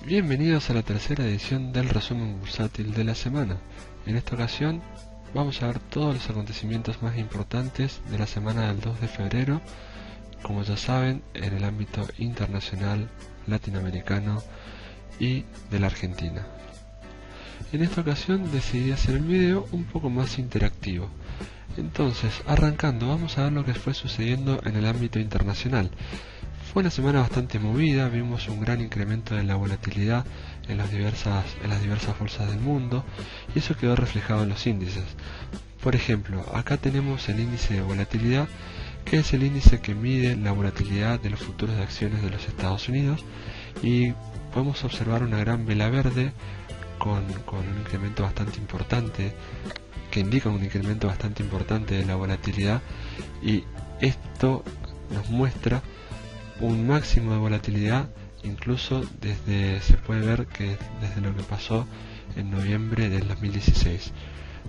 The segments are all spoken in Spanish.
Bienvenidos a la tercera edición del resumen bursátil de la semana. En esta ocasión vamos a ver todos los acontecimientos más importantes de la semana del 2 de febrero, como ya saben, en el ámbito internacional, latinoamericano y de la Argentina. En esta ocasión decidí hacer el video un poco más interactivo. Entonces, arrancando, vamos a ver lo que fue sucediendo en el ámbito internacional. Fue una semana bastante movida, vimos un gran incremento de la volatilidad en las diversas bolsas del mundo, y eso quedó reflejado en los índices. Por ejemplo, acá tenemos el índice de volatilidad, que es el índice que mide la volatilidad de los futuros de acciones de los Estados Unidos, y podemos observar una gran vela verde con un incremento bastante importante, que indica un incremento bastante importante de la volatilidad, y esto nos muestra un máximo de volatilidad, incluso se puede ver que desde lo que pasó en noviembre del 2016.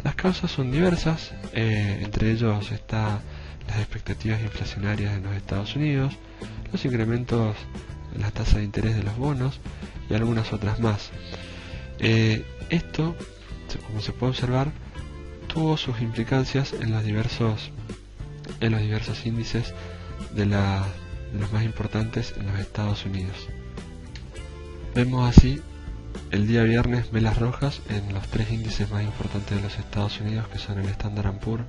Las causas son diversas, entre ellos está las expectativas inflacionarias en los Estados Unidos, los incrementos en las tasas de interés de los bonos y algunas otras más. Esto, como se puede observar, tuvo sus implicancias en los diversos índices de los más importantes en los Estados Unidos. Vemos así el día viernes velas rojas en los tres índices más importantes de los Estados Unidos, que son el Standard & Poor's,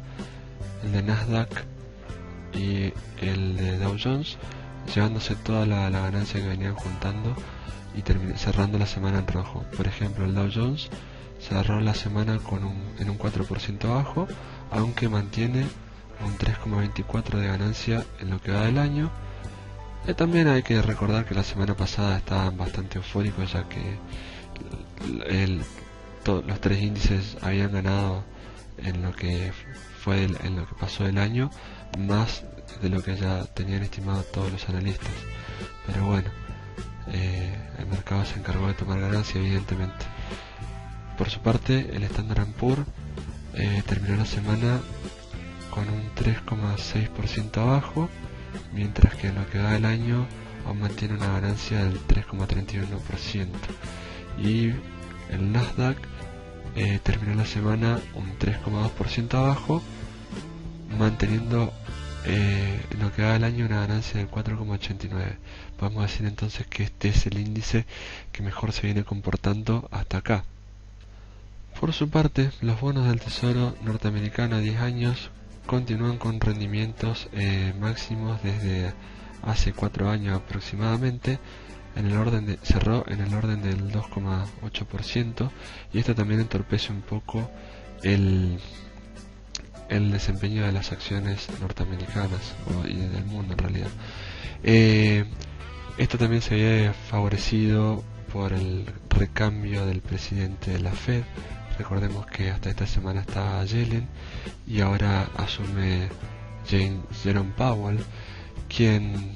el de Nasdaq y el de Dow Jones, llevándose toda la ganancia que venían juntando y cerrando la semana en rojo. Por ejemplo, el Dow Jones cerró la semana en un 4% abajo, aunque mantiene un 3,24 de ganancia en lo que va del año. También hay que recordar que la semana pasada estaban bastante eufóricos, ya que los tres índices habían ganado en lo que pasó el año, más de lo que ya tenían estimado todos los analistas. Pero bueno, el mercado se encargó de tomar ganancia, evidentemente. Por su parte, el Standard & Poor's terminó la semana con un 3,6% abajo, mientras que en lo que va del año aún mantiene una ganancia del 3,31%. Y el Nasdaq terminó la semana un 3,2% abajo, manteniendo en lo que va del año una ganancia del 4,89%. Podemos decir entonces que este es el índice que mejor se viene comportando hasta acá. Por su parte, los bonos del Tesoro norteamericano a 10 años continúan con rendimientos máximos desde hace 4 años aproximadamente. Cerró en el orden del 2,8%, y esto también entorpece un poco el desempeño de las acciones norteamericanas y del mundo en realidad. Esto también se ve favorecido por el recambio del presidente de la Fed. Recordemos que hasta esta semana estaba Yellen y ahora asume Jerome Powell, quien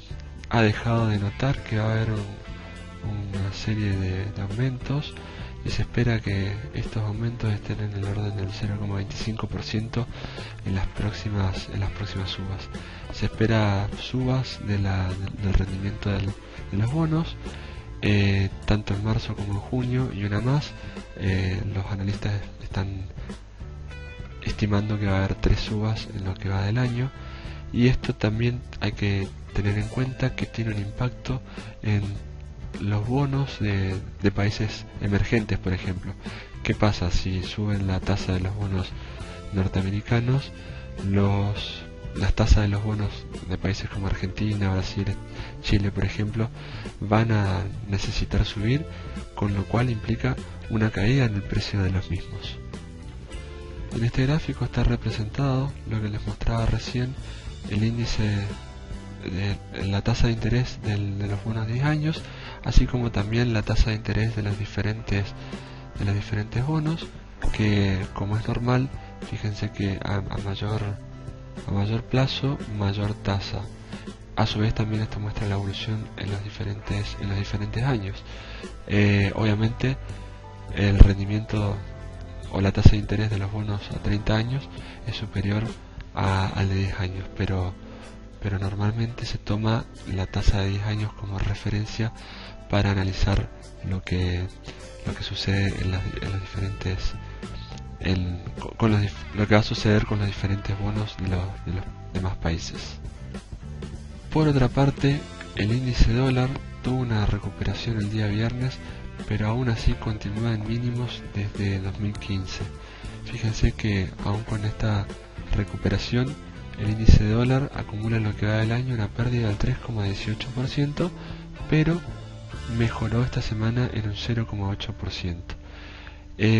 ha dejado de notar que va a haber una serie de aumentos, y se espera que estos aumentos estén en el orden del 0,25% en las próximas subas. Se espera subas del rendimiento de los bonos, tanto en marzo como en junio, y una más. Los analistas están estimando que va a haber 3 subas en lo que va del año, y esto también hay que tener en cuenta que tiene un impacto en los bonos de países emergentes. Por ejemplo, ¿qué pasa si suben la tasa de los bonos norteamericanos? Las tasas de los bonos de países como Argentina, Brasil, Chile, por ejemplo, van a necesitar subir, con lo cual implica una caída en el precio de los mismos. En este gráfico está representado lo que les mostraba recién, el índice de la tasa de interés de los bonos de 10 años, así como también la tasa de interés de los diferentes bonos, que, como es normal, fíjense que a mayor plazo, mayor tasa. A su vez también esto muestra la evolución en los diferentes años. Obviamente el rendimiento o la tasa de interés de los bonos a 30 años es superior al de 10 años, pero normalmente se toma la tasa de 10 años como referencia para analizar lo que sucede en los diferentes lo que va a suceder con los diferentes bonos de los demás países. Por otra parte, el índice dólar tuvo una recuperación el día viernes, pero aún así continúa en mínimos desde 2015. Fíjense que aún con esta recuperación, el índice de dólar acumula en lo que va del año una pérdida del 3,18%, pero mejoró esta semana en un 0,8%.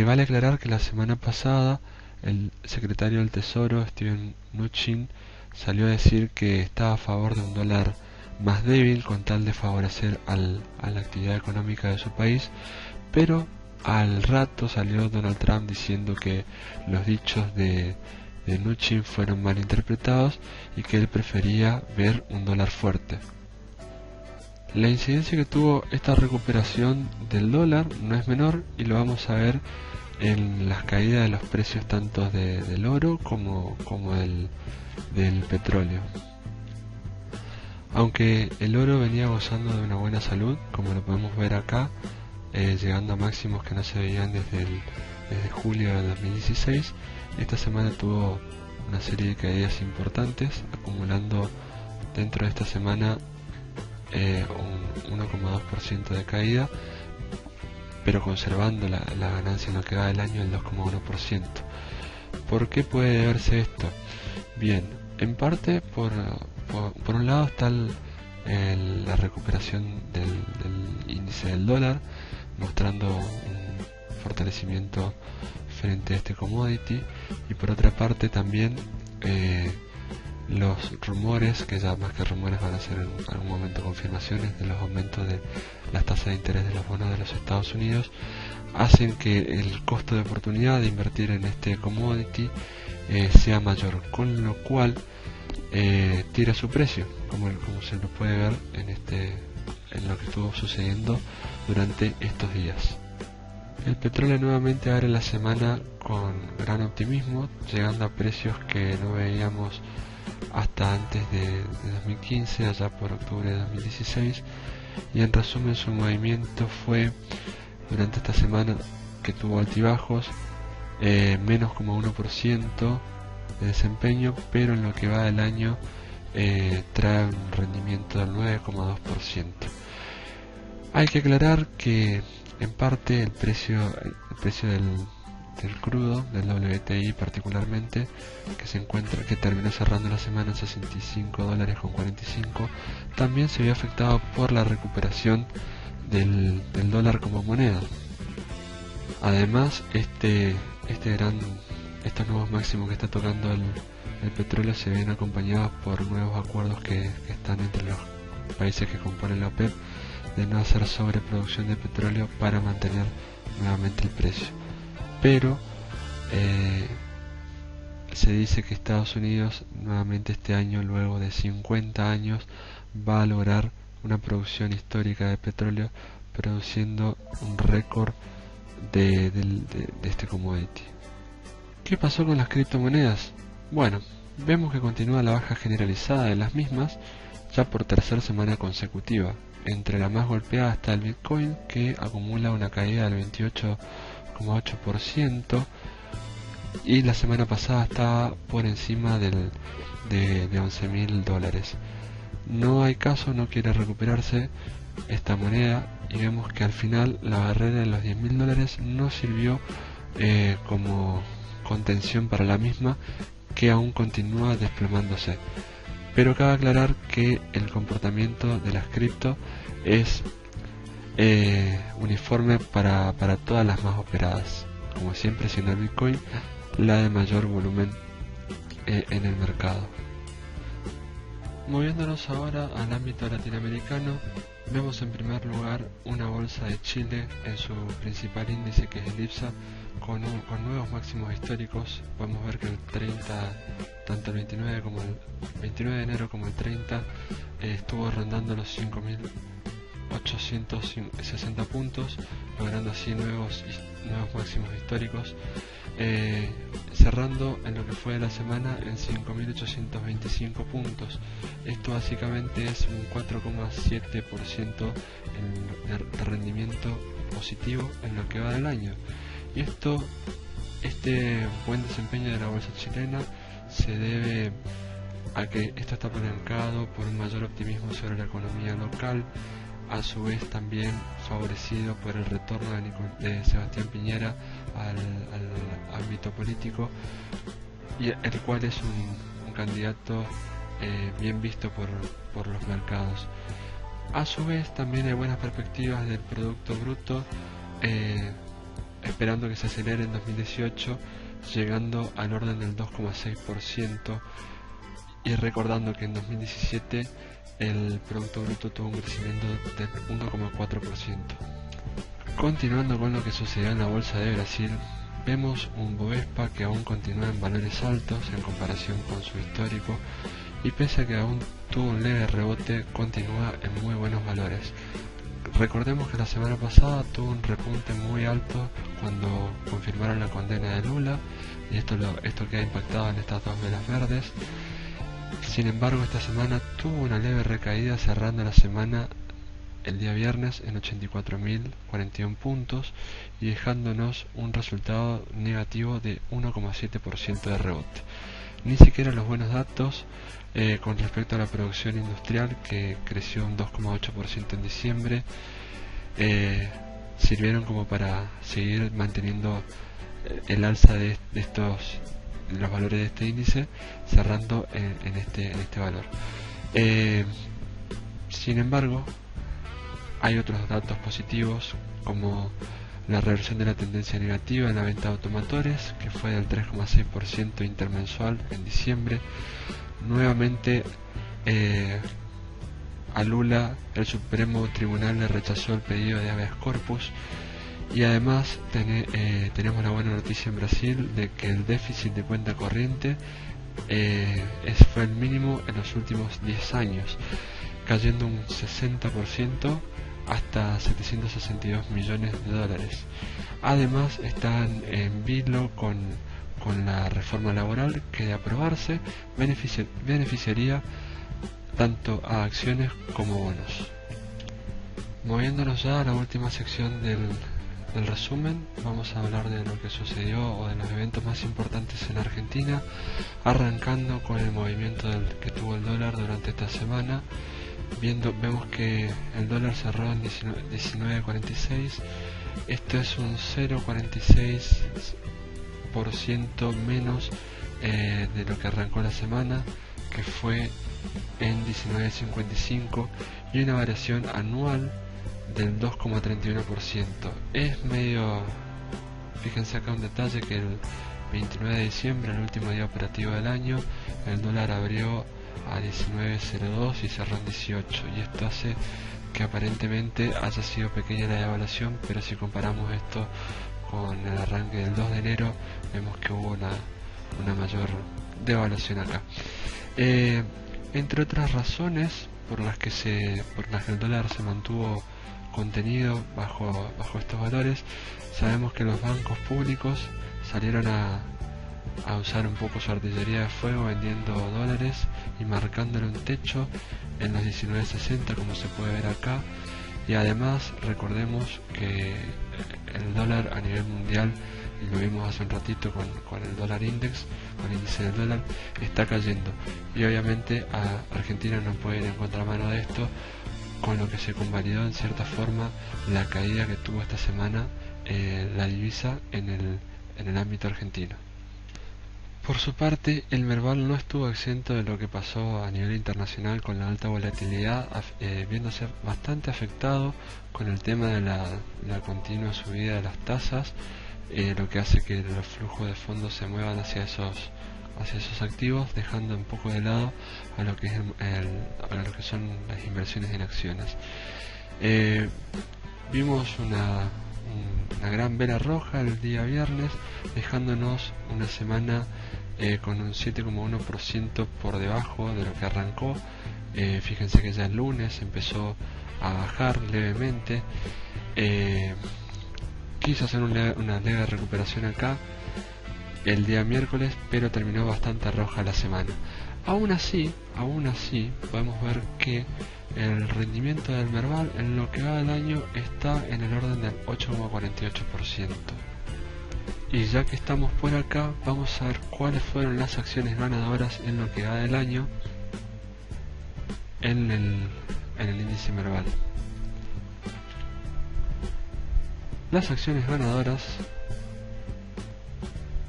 Vale aclarar que la semana pasada el secretario del Tesoro, Steven Mnuchin, salió a decir que estaba a favor de un dólar más débil con tal de favorecer a la actividad económica de su país, pero al rato salió Donald Trump diciendo que los dichos de Mnuchin fueron mal interpretados y que él prefería ver un dólar fuerte. La incidencia que tuvo esta recuperación del dólar no es menor y lo vamos a ver en las caídas de los precios tanto del oro como del petróleo. Aunque el oro venía gozando de una buena salud, como lo podemos ver acá, llegando a máximos que no se veían desde julio de 2016, esta semana tuvo una serie de caídas importantes, acumulando dentro de esta semana un 1,2% de caída, pero conservando la ganancia en lo que va del año del 2,1%. ¿Por qué puede deberse esto? Bien, en parte por un lado está la recuperación del índice del dólar, mostrando un fortalecimiento frente a este commodity, y por otra parte también los rumores, que ya más que rumores van a ser en algún momento confirmaciones de los aumentos de las tasas de interés de los bonos de los Estados Unidos, hacen que el costo de oportunidad de invertir en este commodity sea mayor, con lo cual tira su precio, como se lo puede ver en lo que estuvo sucediendo durante estos días. El petróleo nuevamente abre la semana con gran optimismo, llegando a precios que no veíamos hasta antes de 2015, allá por octubre de 2016, y en resumen su movimiento fue durante esta semana que tuvo altibajos, menos como 1% de desempeño, pero en lo que va del año trae un rendimiento del 9,2%. Hay que aclarar que en parte el precio del crudo, del WTI particularmente, que terminó cerrando la semana en $65.45, también se vio afectado por la recuperación del dólar como moneda. Además, estos nuevos máximos que está tocando el petróleo se ven acompañados por nuevos acuerdos que están entre los países que componen la OPEP de no hacer sobreproducción de petróleo para mantener nuevamente el precio. Pero se dice que Estados Unidos nuevamente este año, luego de 50 años, va a lograr una producción histórica de petróleo, produciendo un récord de este commodity. ¿Qué pasó con las criptomonedas? Bueno, vemos que continúa la baja generalizada de las mismas ya por tercera semana consecutiva. Entre la más golpeada está el Bitcoin, que acumula una caída del 28,8%, y la semana pasada estaba por encima de $11.000. No hay caso, no quiere recuperarse esta moneda, y vemos que al final la barrera de los $10.000 no sirvió como contención para la misma, que aún continúa desplomándose. Pero cabe aclarar que el comportamiento de las cripto es uniforme para todas las más operadas, como siempre siendo el Bitcoin la de mayor volumen en el mercado. Moviéndonos ahora al ámbito latinoamericano, vemos en primer lugar una bolsa de Chile en su principal índice, que es el IPSA, con nuevos máximos históricos. Podemos ver que el 30, tanto el 29 de enero como el 30, estuvo rondando los 5.000 860 puntos, logrando así nuevos máximos históricos, cerrando en lo que fue la semana en 5.825 puntos. Esto básicamente es un 4,7% de rendimiento positivo en lo que va del año. Y este buen desempeño de la bolsa chilena se debe a que esto está apalancado por un mayor optimismo sobre la economía local, a su vez también favorecido por el retorno de Sebastián Piñera al ámbito político, y el cual es un candidato bien visto por los mercados. A su vez también hay buenas perspectivas del Producto Bruto, esperando que se acelere en 2018, llegando al orden del 2,6%, y recordando que en 2017 el Producto Bruto tuvo un crecimiento del 1,4%. Continuando con lo que sucedió en la bolsa de Brasil, vemos un Bovespa que aún continúa en valores altos en comparación con su histórico, y pese a que aún tuvo un leve rebote, continúa en muy buenos valores. Recordemos que la semana pasada tuvo un repunte muy alto cuando confirmaron la condena de Lula, y esto que ha impactado en estas dos velas verdes. Sin embargo, esta semana tuvo una leve recaída, cerrando la semana el día viernes en 84.041 puntos y dejándonos un resultado negativo de 1,7% de rebote. Ni siquiera los buenos datos con respecto a la producción industrial, que creció un 2,8% en diciembre, sirvieron como para seguir manteniendo el alza de los valores de este índice, cerrando en este valor. Sin embargo, hay otros datos positivos, como la reversión de la tendencia negativa en la venta de automotores, que fue del 3,6% intermensual en diciembre. Nuevamente a Lula el Supremo Tribunal le rechazó el pedido de habeas corpus, y además tenemos la buena noticia en Brasil de que el déficit de cuenta corriente fue el mínimo en los últimos 10 años, cayendo un 60% hasta 762 millones de dólares. Además están en vilo con la reforma laboral que, de aprobarse, beneficiaría tanto a acciones como bonos. Moviéndonos ya a la última sección del resumen, vamos a hablar de lo que sucedió o de los eventos más importantes en Argentina, arrancando con el movimiento que tuvo el dólar durante esta semana. Vemos que el dólar cerró en 19.46, esto es un 0,46% menos de lo que arrancó la semana, que fue en 19.55, y una variación anual del 2,31%. Es medio... Fíjense acá un detalle, que el 29 de diciembre, el último día operativo del año, el dólar abrió a 19.02 y cerró en 18, y esto hace que aparentemente haya sido pequeña la devaluación, pero si comparamos esto con el arranque del 2 de enero, vemos que hubo una mayor devaluación acá. Entre otras razones por las que el dólar se mantuvo contenido bajo estos valores, sabemos que los bancos públicos salieron a usar un poco su artillería de fuego vendiendo dólares y marcándole un techo en los 19.60, como se puede ver acá. Y además recordemos que el dólar a nivel mundial, y lo vimos hace un ratito con el dólar index, con el índice del dólar, está cayendo, y obviamente a Argentina no puede ir en contramano de esto, con lo que se convalidó en cierta forma la caída que tuvo esta semana la divisa en el ámbito argentino. Por su parte, el Merval no estuvo exento de lo que pasó a nivel internacional con la alta volatilidad, viéndose bastante afectado con el tema de la continua subida de las tasas, lo que hace que los flujos de fondos se muevan hacia esos activos, dejando un poco de lado a lo que son las inversiones en acciones. Vimos una gran vela roja el día viernes, dejándonos una semana con un 7,1% por debajo de lo que arrancó. Fíjense que ya el lunes empezó a bajar levemente, quiso hacer una leve recuperación acá el día miércoles, pero terminó bastante roja la semana. Aún así podemos ver que el rendimiento del Merval en lo que va del año está en el orden del 8,48%. Y ya que estamos por acá, vamos a ver cuáles fueron las acciones ganadoras en lo que va del año en el índice Merval. Las acciones ganadoras,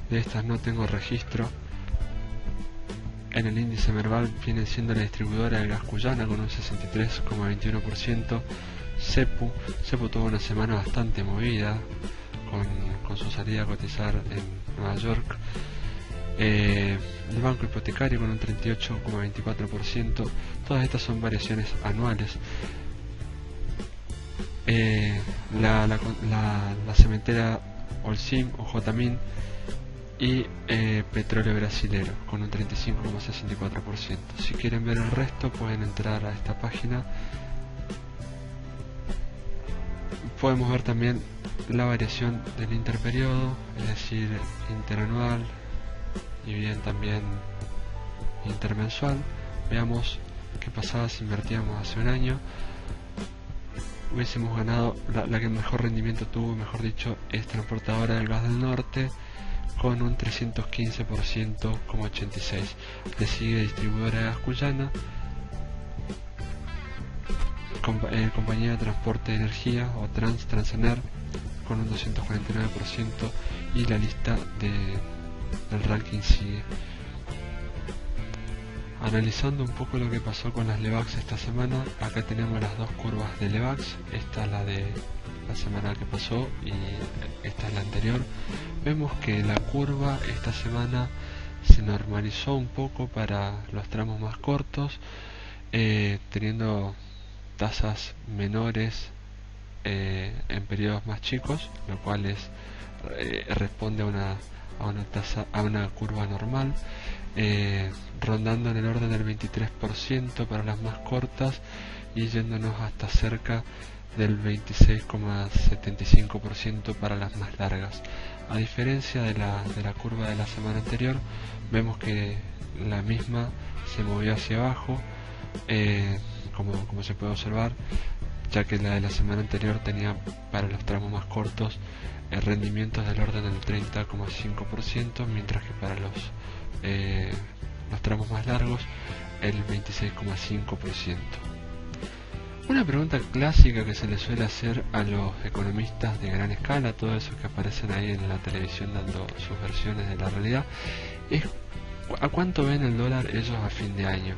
de estas no tengo registro, en el índice Merval viene siendo la distribuidora de gas Cuyana con un 63,21%, Cepu tuvo una semana bastante movida con su salida a cotizar en Nueva York, el Banco Hipotecario con un 38,24%, todas estas son variaciones anuales. La cementera Holcim o Jotamin y Petróleo Brasilero con un 35,64%. Si quieren ver el resto pueden entrar a esta página. Podemos ver también la variación del interperiodo, es decir, interanual y bien también intermensual. Veamos qué pasaba si invertíamos hace un año. Hubiésemos ganado, la que mejor rendimiento tuvo, mejor dicho, es Transportadora del Gas del Norte con un 315,86%. Le sigue Distribuidora de Gas Cuyana, Compañía de Transporte de Energía o Transener con un 249%, y la lista del ranking sigue. Analizando un poco lo que pasó con las Levax esta semana, acá tenemos las dos curvas de Levax, esta es la de la semana que pasó y esta es la anterior. Vemos que la curva esta semana se normalizó un poco para los tramos más cortos, teniendo tasas menores en periodos más chicos, lo cual responde a una curva normal, rondando en el orden del 23% para las más cortas y yéndonos hasta cerca del 26,75% para las más largas. A diferencia de la curva de la semana anterior, vemos que la misma se movió hacia abajo, como se puede observar, ya que la de la semana anterior tenía para los tramos más cortos rendimientos del orden del 30,5%, mientras que para los tramos más largos el 26,5%. Una pregunta clásica que se le suele hacer a los economistas de gran escala, todos esos que aparecen ahí en la televisión dando sus versiones de la realidad, es ¿a cuánto ven el dólar ellos a fin de año?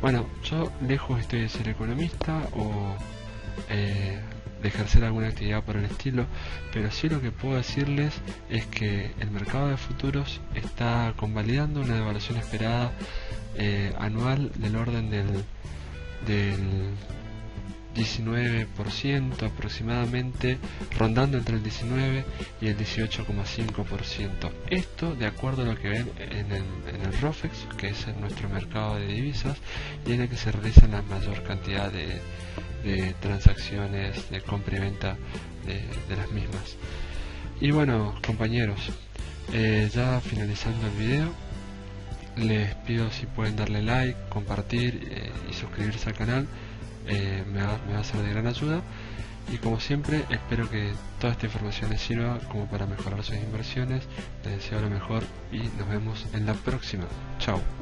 Bueno, yo lejos estoy de ser economista o de ejercer alguna actividad por el estilo, pero sí lo que puedo decirles es que el mercado de futuros está convalidando una devaluación esperada anual del orden del 19% aproximadamente, rondando entre el 19 y el 18,5%. Esto de acuerdo a lo que ven en el ROFEX, que es nuestro mercado de divisas y en el que se realizan la mayor cantidad de transacciones de compra y venta de las mismas. Y bueno, compañeros, ya finalizando el video, les pido si pueden darle like, compartir y suscribirse al canal. Me va a ser de gran ayuda, y como siempre espero que toda esta información les sirva como para mejorar sus inversiones. Les deseo lo mejor y nos vemos en la próxima. Chao.